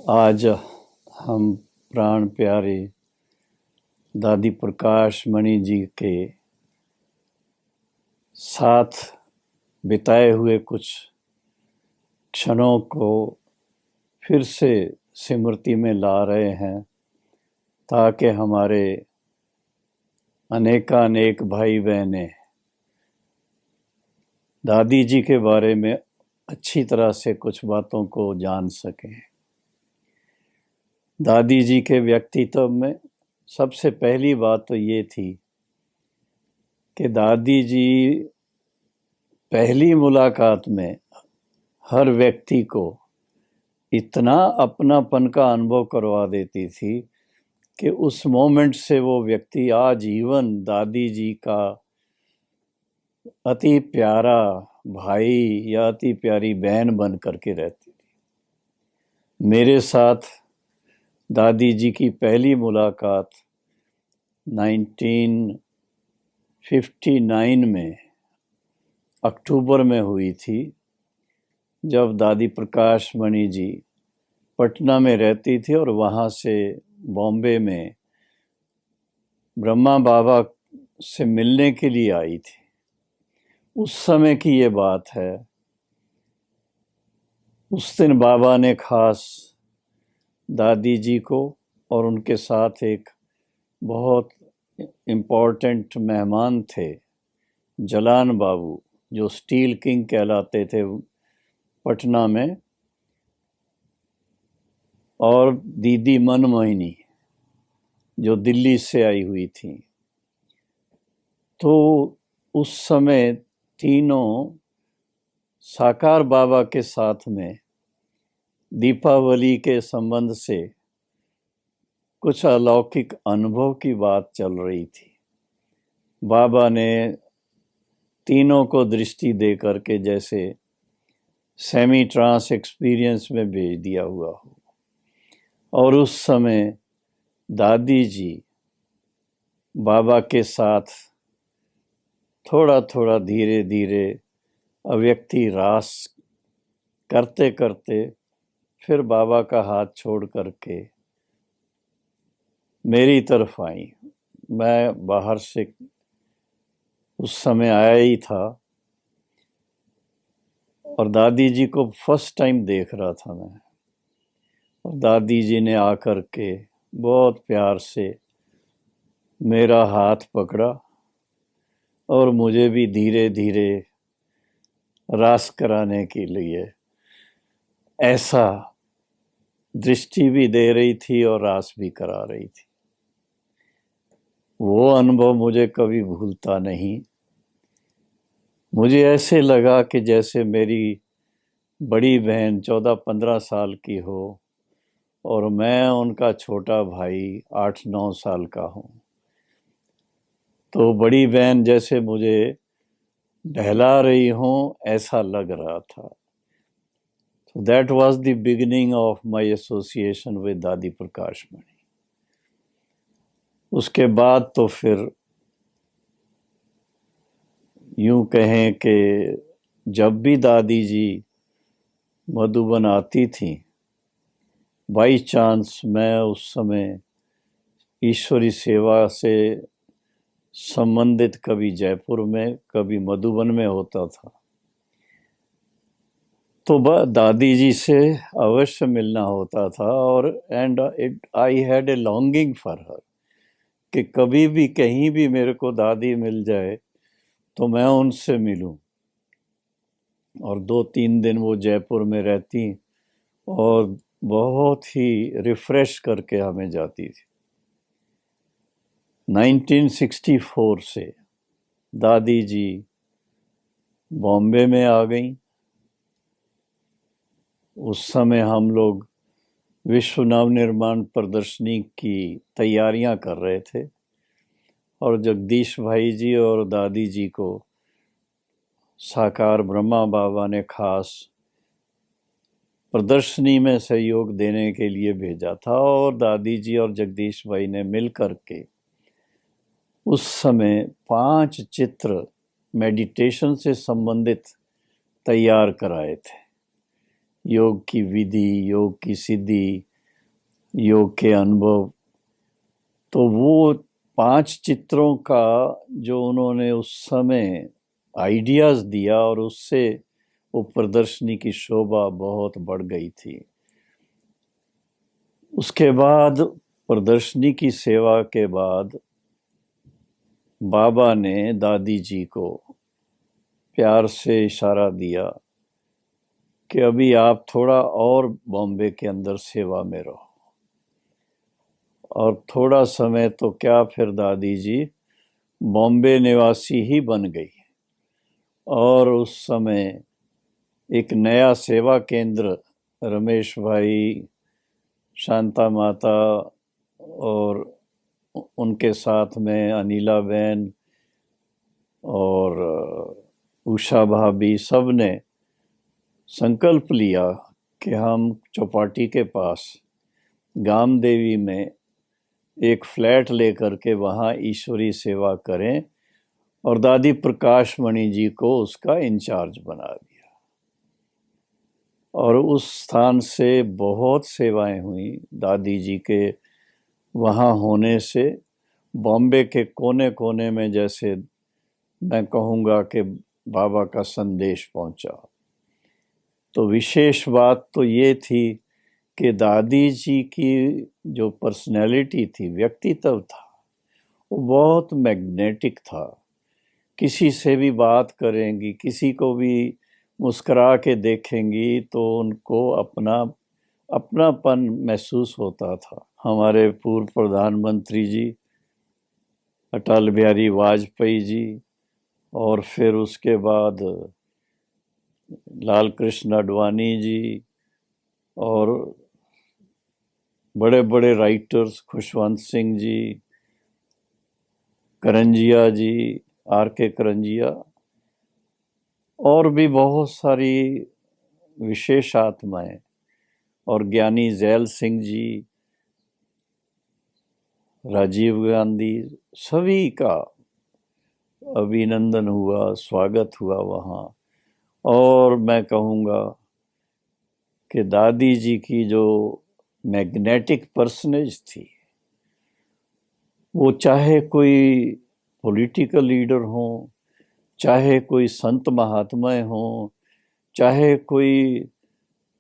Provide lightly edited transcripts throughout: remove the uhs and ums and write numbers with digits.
आज हम प्राण प्यारे दादी प्रकाश मणि जी के साथ बिताए हुए कुछ क्षणों को फिर से स्मृति में ला रहे हैं, ताकि हमारे अनेकानेक भाई बहनें दादी जी के बारे में अच्छी तरह से कुछ बातों को जान सकें। दादी जी के व्यक्तित्व में सबसे पहली बात तो ये थी कि दादी जी पहली मुलाकात में हर व्यक्ति को इतना अपनापन का अनुभव करवा देती थी कि उस मोमेंट से वो व्यक्ति आजीवन दादी जी का अति प्यारा भाई या अति प्यारी बहन बन करके रहती थी। मेरे साथ दादी जी की पहली मुलाकात 1959 में अक्टूबर में हुई थी, जब दादी प्रकाश मणि जी पटना में रहती थी और वहाँ से बॉम्बे में ब्रह्मा बाबा से मिलने के लिए आई थी। उस समय की ये बात है। उस दिन बाबा ने खास दादी जी को और उनके साथ एक बहुत इम्पोर्टेंट मेहमान थे, जलान बाबू, जो स्टील किंग कहलाते थे पटना में, और दीदी मनमोहिनी जो दिल्ली से आई हुई थी। तो उस समय तीनों साकार बाबा के साथ में दीपावली के संबंध से कुछ अलौकिक अनुभव की बात चल रही थी। बाबा ने तीनों को दृष्टि दे करके जैसे सेमी ट्रांस एक्सपीरियंस में भेज दिया हुआ हो, और उस समय दादी जी बाबा के साथ थोड़ा थोड़ा धीरे धीरे अव्यक्ति रास करते करते फिर बाबा का हाथ छोड़ करके मेरी तरफ आई। मैं बाहर से उस समय आया ही था और दादी जी को फर्स्ट टाइम देख रहा था मैं। और दादी जी ने आकर के बहुत प्यार से मेरा हाथ पकड़ा और मुझे भी धीरे धीरे रास कराने के लिए ऐसा दृष्टि भी दे रही थी और रास भी करा रही थी। वो अनुभव मुझे कभी भूलता नहीं। मुझे ऐसे लगा कि जैसे मेरी बड़ी बहन 14-15 साल की हो और मैं उनका छोटा भाई 8-9 साल का हूँ। तो बड़ी बहन जैसे मुझे बहला रही हूँ ऐसा लग रहा था। So that was the beginning of my association with दादी प्रकाश मणि। उसके बाद तो फिर यूं कहें कि जब भी दादी जी मधुबन आती थी, बाई चांस मैं उस समय ईश्वरी सेवा से संबंधित कभी जयपुर में कभी मधुबन में होता था, तो दादी जी से अवश्य मिलना होता था। और and I had a longing for her, कि कभी भी कहीं भी मेरे को दादी मिल जाए तो मैं उनसे मिलूं। और 2-3 दिन वो जयपुर में रहती और बहुत ही रिफ्रेश करके हमें जाती थी। 1964 से दादी जी बॉम्बे में आ गई। उस समय हम लोग विश्व नवनिर्माण प्रदर्शनी की तैयारियां कर रहे थे और जगदीश भाई जी और दादी जी को साकार ब्रह्मा बाबा ने खास प्रदर्शनी में सहयोग देने के लिए भेजा था। और दादी जी और जगदीश भाई ने मिल करके उस समय 5 चित्र मेडिटेशन से संबंधित तैयार कराए थे। योग की विधि, योग की सिद्धि, योग के अनुभव। तो वो 5 चित्रों का जो उन्होंने उस समय आइडियाज दिया, और उससे वो प्रदर्शनी की शोभा बहुत बढ़ गई थी। उसके बाद प्रदर्शनी की सेवा के बाद बाबा ने दादी जी को प्यार से इशारा दिया कि अभी आप थोड़ा और बॉम्बे के अंदर सेवा में रहो। और थोड़ा समय तो क्या, फिर दादी जी बॉम्बे निवासी ही बन गई। और उस समय एक नया सेवा केंद्र रमेश भाई, शांता माता और उनके साथ में अनिला बहन और उषा भाभी, सब ने संकल्प लिया कि हम चौपाटी के पास गाम देवी में एक फ्लैट लेकर के वहाँ ईश्वरी सेवा करें, और दादी प्रकाश मणि जी को उसका इंचार्ज बना दिया। और उस स्थान से बहुत सेवाएं हुई दादी जी के वहाँ होने से। बॉम्बे के कोने कोने में, जैसे मैं कहूँगा कि बाबा का संदेश पहुँचा। तो विशेष बात तो ये थी कि दादी जी की जो पर्सनैलिटी थी, व्यक्तित्व था, वो बहुत मैग्नेटिक था। किसी से भी बात करेंगी, किसी को भी मुस्कुरा के देखेंगी तो उनको अपनापन महसूस होता था। हमारे पूर्व प्रधानमंत्री जी अटल बिहारी वाजपेयी जी, और फिर उसके बाद लाल कृष्ण आडवाणी जी, और बड़े बड़े राइटर्स खुशवंत सिंह जी, करंजिया जी, R.K. करंजिया, और भी बहुत सारी विशेष आत्माएं, और ज्ञानी जैल सिंह जी, राजीव गांधी, सभी का अभिनंदन हुआ, स्वागत हुआ वहाँ। और मैं कहूँगा कि दादी जी की जो मैग्नेटिक पर्सनेज थी, वो चाहे कोई पॉलिटिकल लीडर हो, चाहे कोई संत महात्माएं हों, चाहे कोई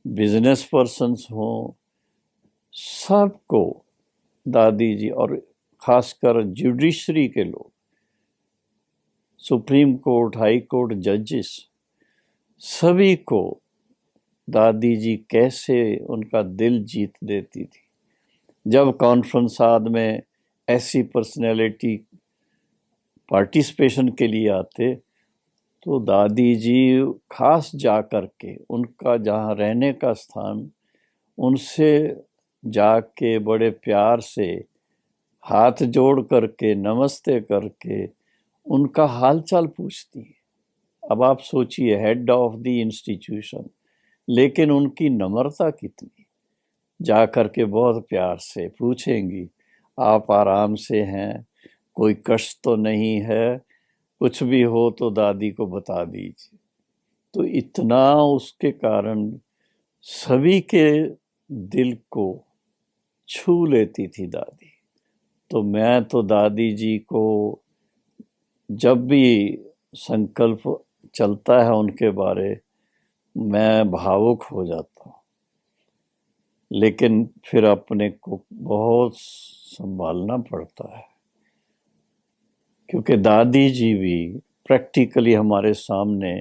बिजनेस पर्सन्स हों, सबको दादी जी, और खासकर जुडिशरी के लोग, सुप्रीम कोर्ट, हाई कोर्ट जजेस, सभी को दादी जी कैसे उनका दिल जीत देती थी। जब कॉन्फ्रेंस आदि में ऐसी पर्सनैलिटी पार्टिसिपेशन के लिए आते, तो दादी जी खास जा कर के उनका जहाँ रहने का स्थान, उनसे जाके बड़े प्यार से हाथ जोड़ करके नमस्ते करके उनका हालचाल पूछती। अब आप सोचिए, हेड ऑफ द इंस्टीट्यूशन, लेकिन उनकी नम्रता कितनी। जा करके बहुत प्यार से पूछेंगी, आप आराम से हैं, कोई कष्ट तो नहीं है, कुछ भी हो तो दादी को बता दीजिए। तो इतना उसके कारण सभी के दिल को छू लेती थी दादी। तो मैं तो दादी जी को जब भी संकल्प चलता है उनके बारे, मैं भावुक हो जाता हूँ। लेकिन फिर अपने को बहुत संभालना पड़ता है, क्योंकि दादी जी भी प्रैक्टिकली हमारे सामने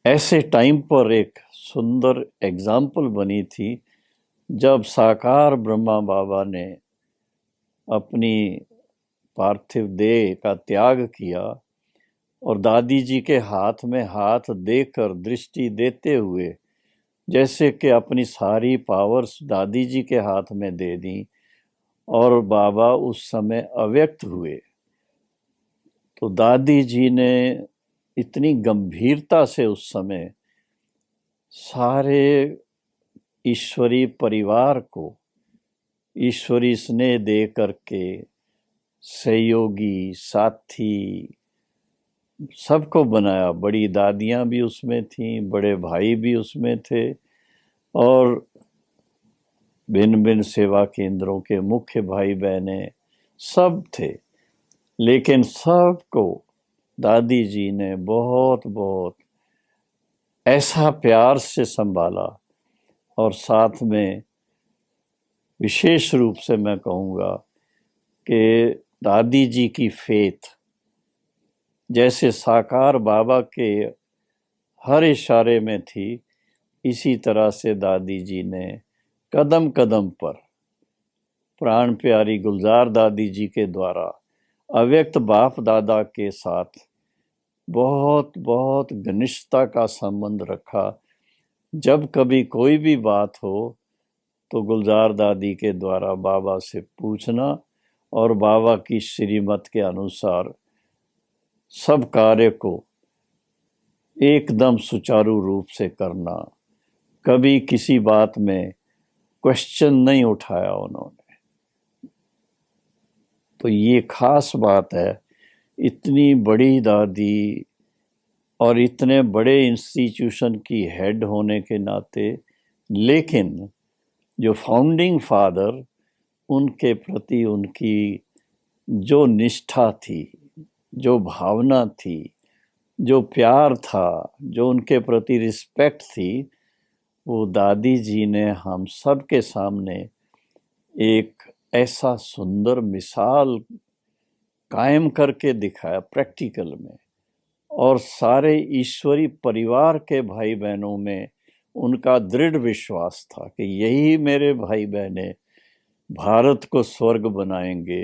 ऐसे टाइम पर एक सुंदर एग्जाम्पल बनी थी, जब साकार ब्रह्मा बाबा ने अपनी पार्थिव देह का त्याग किया, और दादी जी के हाथ में हाथ देकर दृष्टि देते हुए जैसे कि अपनी सारी पावर्स दादी जी के हाथ में दे दी, और बाबा उस समय अव्यक्त हुए। तो दादी जी ने इतनी गंभीरता से उस समय सारे ईश्वरी परिवार को ईश्वरी स्नेह दे करके सहयोगी, साथी, सबको बनाया। बड़ी दादियाँ भी उसमें थीं, बड़े भाई भी उसमें थे, और भिन्न भिन्न सेवा केंद्रों के मुख्य भाई बहने सब थे, लेकिन सबको दादी जी ने बहुत बहुत ऐसा प्यार से संभाला। और साथ में विशेष रूप से मैं कहूँगा कि दादी जी की फेथ जैसे साकार बाबा के हर इशारे में थी, इसी तरह से दादी जी ने कदम कदम पर प्राण प्यारी गुलजार दादी जी के द्वारा अव्यक्त बाप दादा के साथ बहुत बहुत घनिष्ठता का संबंध रखा। जब कभी कोई भी बात हो तो गुलजार दादी के द्वारा बाबा से पूछना और बाबा की श्रीमत के अनुसार सब कार्य को एकदम सुचारू रूप से करना। कभी किसी बात में क्वेश्चन नहीं उठाया उन्होंने। तो ये खास बात है, इतनी बड़ी दादी और इतने बड़े इंस्टीट्यूशन की हेड होने के नाते, लेकिन जो फाउंडिंग फादर, उनके प्रति उनकी जो निष्ठा थी, जो भावना थी, जो प्यार था, जो उनके प्रति रिस्पेक्ट थी, वो दादी जी ने हम सब के सामने एक ऐसा सुंदर मिसाल कायम करके दिखाया प्रैक्टिकल में। और सारे ईश्वरी परिवार के भाई बहनों में उनका दृढ़ विश्वास था कि यही मेरे भाई बहने भारत को स्वर्ग बनाएंगे,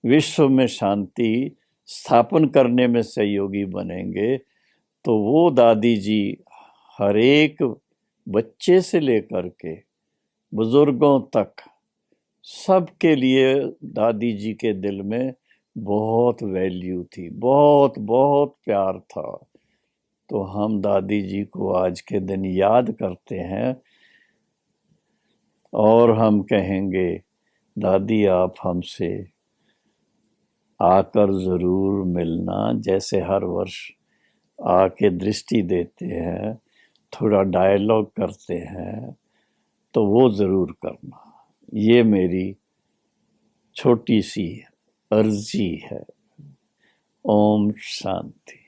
विश्व में शांति स्थापन करने में सहयोगी बनेंगे। तो वो दादी जी हर एक बच्चे से लेकर के बुजुर्गों तक सबके लिए दादी जी के दिल में बहुत वैल्यू थी, बहुत बहुत प्यार था। तो हम दादी जी को आज के दिन याद करते हैं और हम कहेंगे, दादी आप हमसे आकर ज़रूर मिलना। जैसे हर वर्ष आके दृष्टि देते हैं, थोड़ा डायलॉग करते हैं, तो वो ज़रूर करना। ये मेरी छोटी सी अर्जी है। ओम शांति।